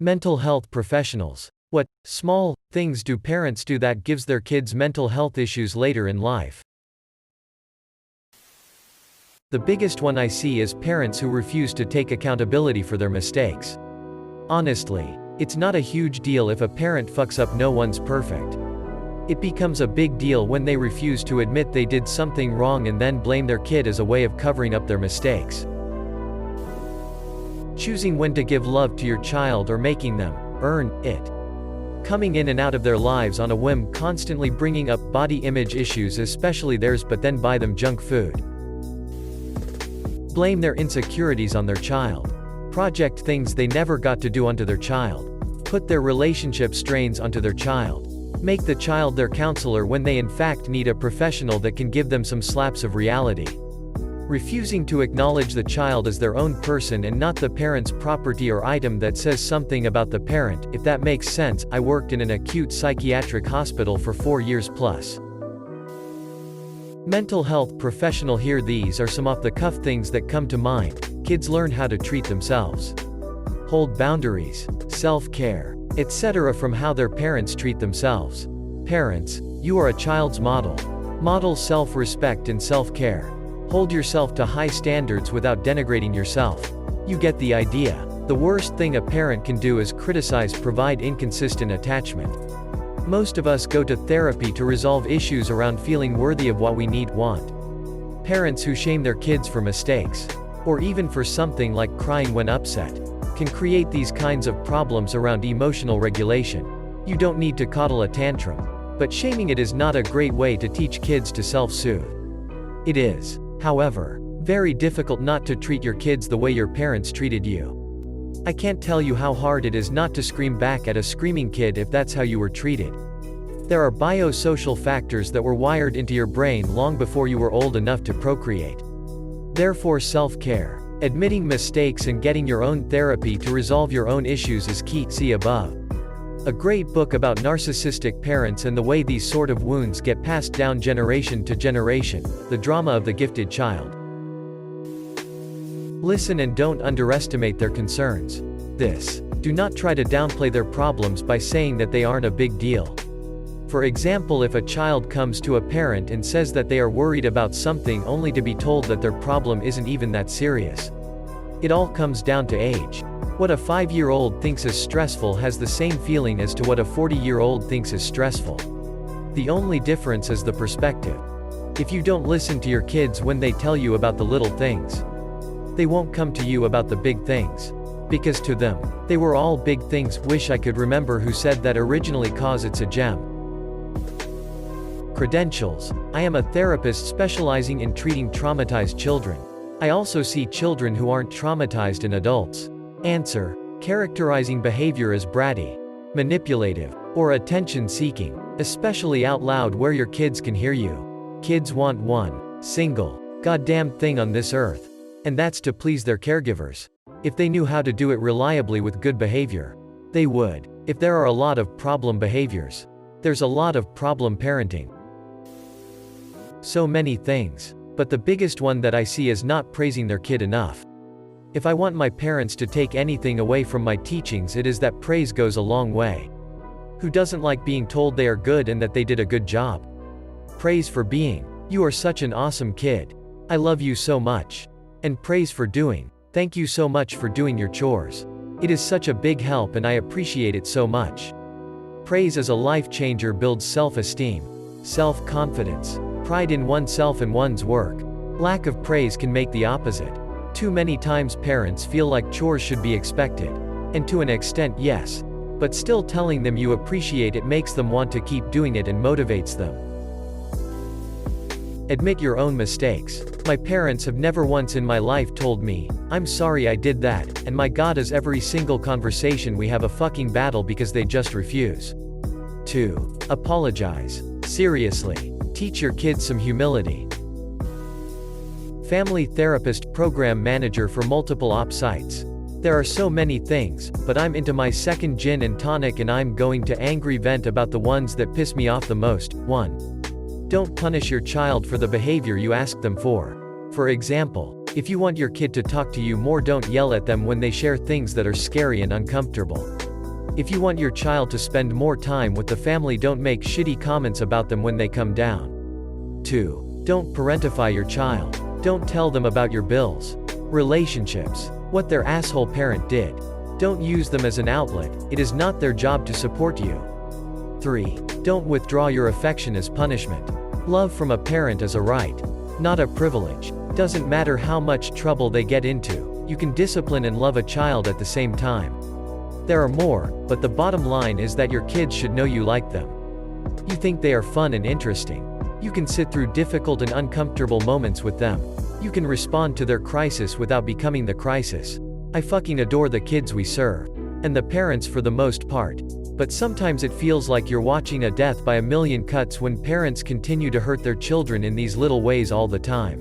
Mental health professionals. What small things do parents do that gives their kids mental health issues later in life? The biggest one I see is parents who refuse to take accountability for their mistakes. Honestly, it's not a huge deal if a parent fucks up. No one's perfect. It becomes a big deal when they refuse to admit they did something wrong and then blame their kid as a way of covering up their mistakes. Choosing when to give love to your child or making them earn it. Coming in and out of their lives on a whim, constantly bringing up body image issues, especially theirs, but then buy them junk food. Blame their insecurities on their child. Project things they never got to do onto their child. Put their relationship strains onto their child. Make the child their counselor when they in fact need a professional that can give them some slaps of reality. Refusing to acknowledge the child as their own person and not the parent's property or item that says something about the parent, if that makes sense. I worked in an acute psychiatric hospital for 4 years plus. Mental health professional. Here, these are some off-the-cuff things that come to mind. Kids learn how to treat themselves. Hold boundaries, self-care, etc. from how their parents treat themselves. Parents, you are a child's model. Model self-respect and self-care. Hold yourself to high standards without denigrating yourself. You get the idea. The worst thing a parent can do is criticize, provide inconsistent attachment. Most of us go to therapy to resolve issues around feeling worthy of what we want. Parents who shame their kids for mistakes, or even for something like crying when upset, can create these kinds of problems around emotional regulation. You don't need to coddle a tantrum, but shaming it is not a great way to teach kids to self-soothe. It is, however, very difficult not to treat your kids the way your parents treated you. I can't tell you how hard it is not to scream back at a screaming kid if that's how you were treated. There are biosocial factors that were wired into your brain long before you were old enough to procreate. Therefore, self-care, admitting mistakes and getting your own therapy to resolve your own issues is key. See above. A great book about narcissistic parents and the way these sort of wounds get passed down generation to generation, The Drama of the Gifted Child. Listen and don't underestimate their concerns. Do not try to downplay their problems by saying that they aren't a big deal. For example, if a child comes to a parent and says that they are worried about something only to be told that their problem isn't even that serious. It all comes down to age. What a 5-year-old thinks is stressful has the same feeling as to what a 40-year-old thinks is stressful. The only difference is the perspective. If you don't listen to your kids when they tell you about the little things, they won't come to you about the big things. Because to them, they were all big things. Wish I could remember who said that originally, cause it's a gem. Credentials. I am a therapist specializing in treating traumatized children. I also see children who aren't traumatized and adults. Answer. Characterizing behavior as bratty, manipulative, or attention-seeking, especially out loud where your kids can hear you. Kids want one single goddamn thing on this earth. And that's to please their caregivers. If they knew how to do it reliably with good behavior, they would. If there are a lot of problem behaviors, there's a lot of problem parenting. So many things. But the biggest one that I see is not praising their kid enough. If I want my parents to take anything away from my teachings, it is that praise goes a long way. Who doesn't like being told they are good and that they did a good job? Praise for being, you are such an awesome kid. I love you so much. And praise for doing, thank you so much for doing your chores. It is such a big help and I appreciate it so much. Praise as a life changer builds self-esteem, self-confidence, pride in oneself and one's work. Lack of praise can make the opposite. Too many times parents feel like chores should be expected. And to an extent, yes. But still telling them you appreciate it makes them want to keep doing it and motivates them. Admit your own mistakes. My parents have never once in my life told me, I'm sorry I did that, and my God is every single conversation we have a fucking battle because they just refuse. 2. Apologize. Seriously. Teach your kids some humility. Family therapist, program manager for multiple op sites. There are so many things, but I'm into my second gin and tonic and I'm going to angry vent about the ones that piss me off the most. 1. Don't punish your child for the behavior you ask them for. For example, if you want your kid to talk to you more, don't yell at them when they share things that are scary and uncomfortable. If you want your child to spend more time with the family, don't make shitty comments about them when they come down. 2. Don't parentify your child. Don't tell them about your bills, relationships, what their asshole parent did. Don't use them as an outlet, it is not their job to support you. 3. Don't withdraw your affection as punishment. Love from a parent is a right, not a privilege. Doesn't matter how much trouble they get into, you can discipline and love a child at the same time. There are more, but the bottom line is that your kids should know you like them. You think they are fun and interesting. You can sit through difficult and uncomfortable moments with them. You can respond to their crisis without becoming the crisis. I fucking adore the kids we serve. And the parents for the most part. But sometimes it feels like you're watching a death by a million cuts when parents continue to hurt their children in these little ways all the time.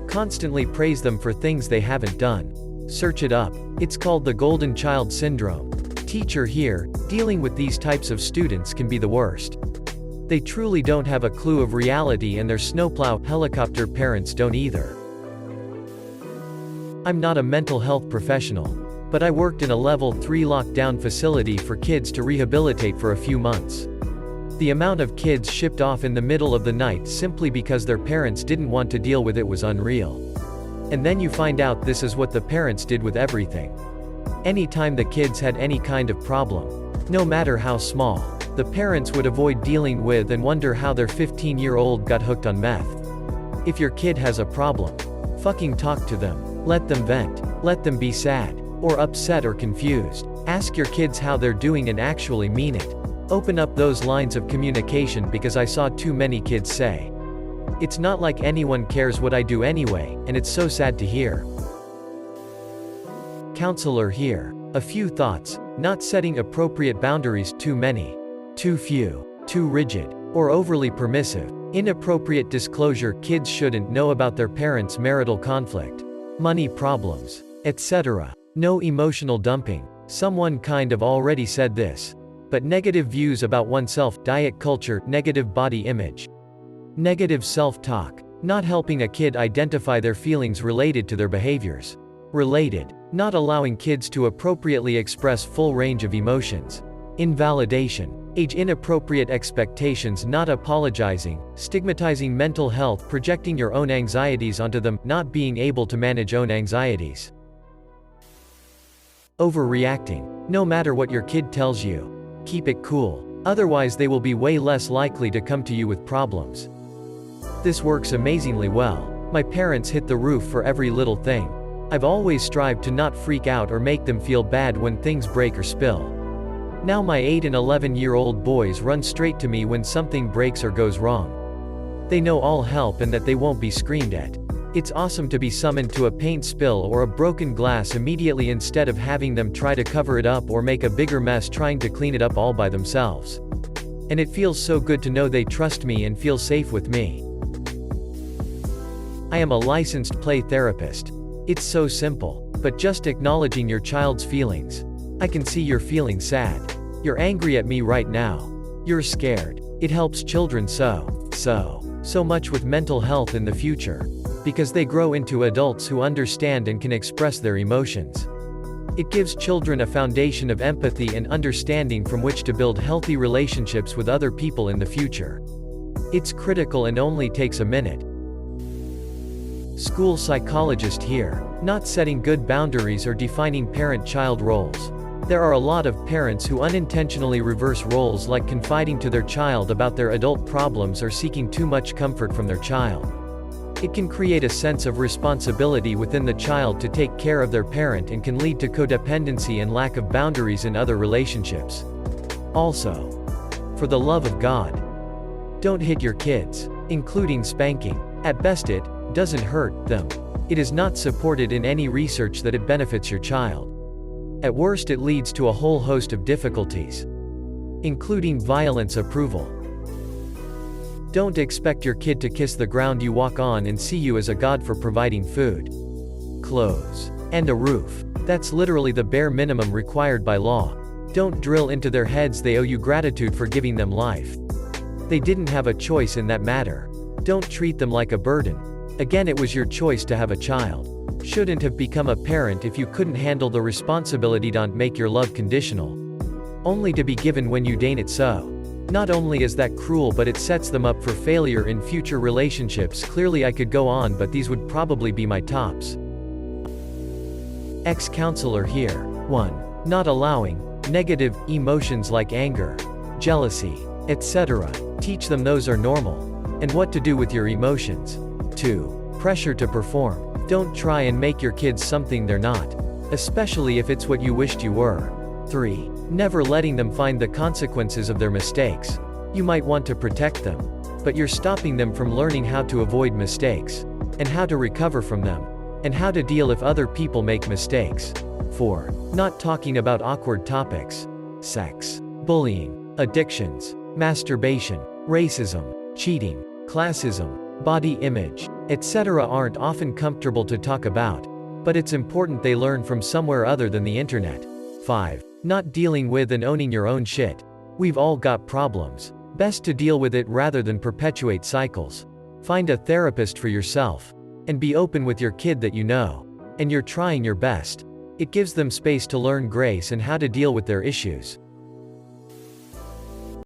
Constantly praise them for things they haven't done. Search it up. It's called the golden child syndrome. Teacher here, dealing with these types of students can be the worst. They truly don't have a clue of reality, and their snowplow, helicopter parents don't either. I'm not a mental health professional, but I worked in a level 3 lockdown facility for kids to rehabilitate for a few months. The amount of kids shipped off in the middle of the night simply because their parents didn't want to deal with it was unreal. And then you find out this is what the parents did with everything. Anytime the kids had any kind of problem, no matter how small, the parents would avoid dealing with and wonder how their 15-year-old got hooked on meth. If your kid has a problem, fucking talk to them. Let them vent. Let them be sad, or upset or confused. Ask your kids how they're doing and actually mean it. Open up those lines of communication, because I saw too many kids say, "It's not like anyone cares what I do anyway," and it's so sad to hear. Counselor here. A few thoughts. Not setting appropriate boundaries, too many, too few, too rigid, or overly permissive. Inappropriate disclosure. Kids shouldn't know about their parents' marital conflict, money problems, etc. No emotional dumping. Someone kind of already said this. But negative views about oneself, diet culture, negative body image, negative self-talk. Not helping a kid identify their feelings related to their behaviors. Related. Not allowing kids to appropriately express full range of emotions. Invalidation. Age inappropriate expectations. Not apologizing, stigmatizing mental health, projecting your own anxieties onto them, not being able to manage own anxieties. Overreacting. No matter what your kid tells you, keep it cool. Otherwise they will be way less likely to come to you with problems. This works amazingly well. My parents hit the roof for every little thing. I've always strived to not freak out or make them feel bad when things break or spill. Now my 8 and 11-year-old boys run straight to me when something breaks or goes wrong. They know I'll help and that they won't be screamed at. It's awesome to be summoned to a paint spill or a broken glass immediately instead of having them try to cover it up or make a bigger mess trying to clean it up all by themselves. And it feels so good to know they trust me and feel safe with me. I am a licensed play therapist. It's so simple, but just acknowledging your child's feelings. I can see you're feeling sad. You're angry at me right now. You're scared. It helps children so much with mental health in the future. Because they grow into adults who understand and can express their emotions. It gives children a foundation of empathy and understanding from which to build healthy relationships with other people in the future. It's critical and only takes a minute. School psychologist here. Not setting good boundaries or defining parent-child roles. There are a lot of parents who unintentionally reverse roles, like confiding to their child about their adult problems or seeking too much comfort from their child. It can create a sense of responsibility within the child to take care of their parent and can lead to codependency and lack of boundaries in other relationships. Also, for the love of God, don't hit your kids, including spanking. At best it doesn't hurt them. It is not supported in any research that it benefits your child. At worst it leads to a whole host of difficulties, including violence. Approval. Don't expect your kid to kiss the ground you walk on and see you as a god for providing food, clothes, and a roof. That's literally the bare minimum required by law. Don't drill into their heads they owe you gratitude for giving them life. They didn't have a choice in that matter. Don't treat them like a burden. Again, it was your choice to have a child. Shouldn't have become a parent if you couldn't handle the responsibility. Don't make your love conditional. Only to be given when you deign it so. Not only is that cruel, but it sets them up for failure in future relationships. Clearly I could go on, but these would probably be my tops. Ex-counselor here. 1. Not allowing negative emotions like anger, jealousy, etc. Teach them those are normal, and what to do with your emotions. 2. Pressure to perform. Don't try and make your kids something they're not, especially if it's what you wished you were. 3. Never letting them find the consequences of their mistakes. You might want to protect them, but you're stopping them from learning how to avoid mistakes, and how to recover from them, and how to deal if other people make mistakes. 4. Not talking about awkward topics. Sex, bullying, addictions, masturbation, racism, cheating, classism, body image, etc. aren't often comfortable to talk about, but it's important they learn from somewhere other than the internet. 5. Not dealing with and owning your own shit. We've all got problems. Best to deal with it rather than perpetuate cycles. Find a therapist for yourself, and be open with your kid that you know, and you're trying your best. It gives them space to learn grace and how to deal with their issues.